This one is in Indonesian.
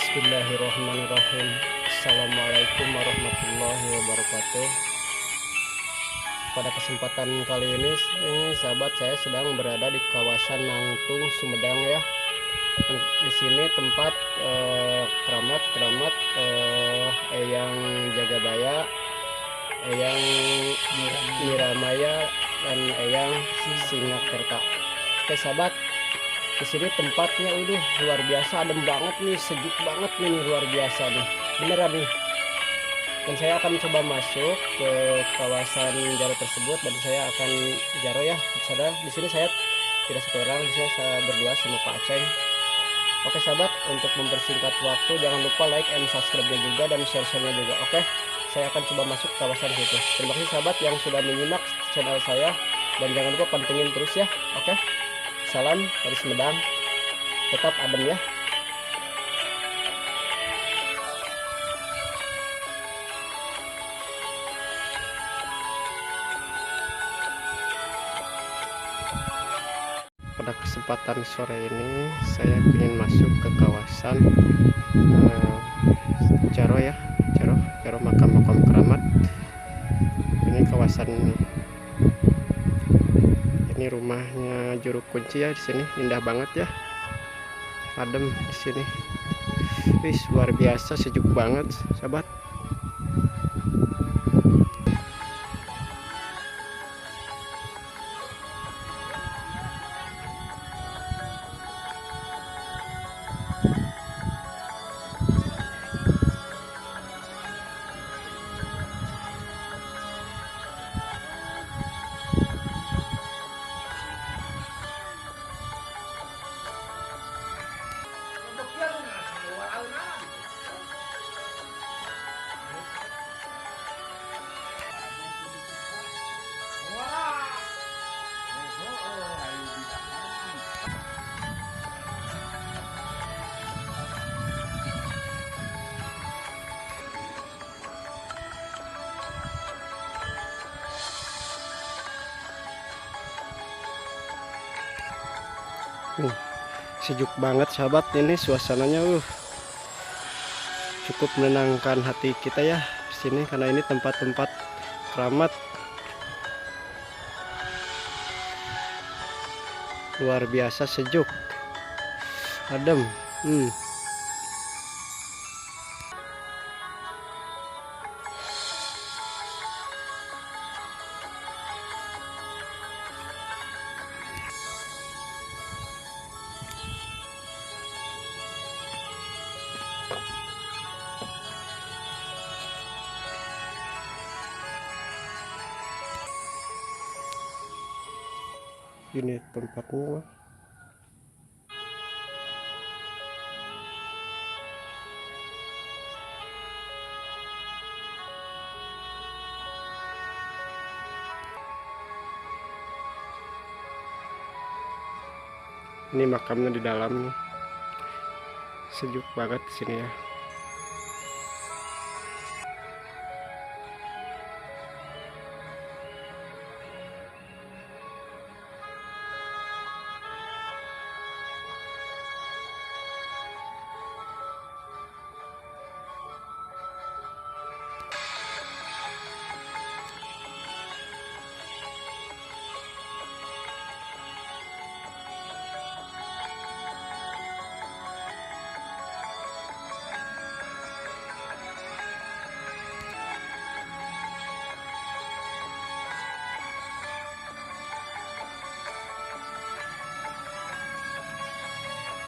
Bismillahirrahmanirrahim. Assalamualaikum warahmatullahi wabarakatuh. Pada kesempatan kali ini sahabat, saya sedang berada di kawasan Nangtung, Sumedang ya. Di sini tempat keramat Eyang Jagabaya, Eyang Miramaya, dan Eyang Singakerta. Oke sahabat, di sini tempatnya luar biasa, adem banget nih, sejuk banget nih, luar biasa nih, beneran nih. Dan saya akan coba masuk ke kawasan jaro tersebut dan saya akan jaro ya. Di sini saya tidak satu orang, di sini saya berdua sama Pak Aceng. Oke sahabat, untuk mempersingkat waktu jangan lupa like and subscribe-nya juga dan share-nya juga. Oke, saya akan coba masuk ke kawasan situ. Terima kasih sahabat yang sudah menyimak channel saya dan jangan lupa pantengin terus ya. Oke. Salam dari Sumedang, tetap adem ya. Pada kesempatan sore ini saya ingin masuk ke kawasan Jaro ya, Jaro makam keramat. Ini kawasan ini rumahnya Juru Kunci ya, di sini indah banget ya, adem di sini. Wis luar biasa, sejuk banget sahabat. Sejuk banget sahabat, ini suasananya cukup menenangkan hati kita ya di sini, karena ini tempat-tempat keramat. Luar biasa sejuk, adem. Ini tempatnya. Ini makamnya di dalam nih. Sejuk banget di sini ya.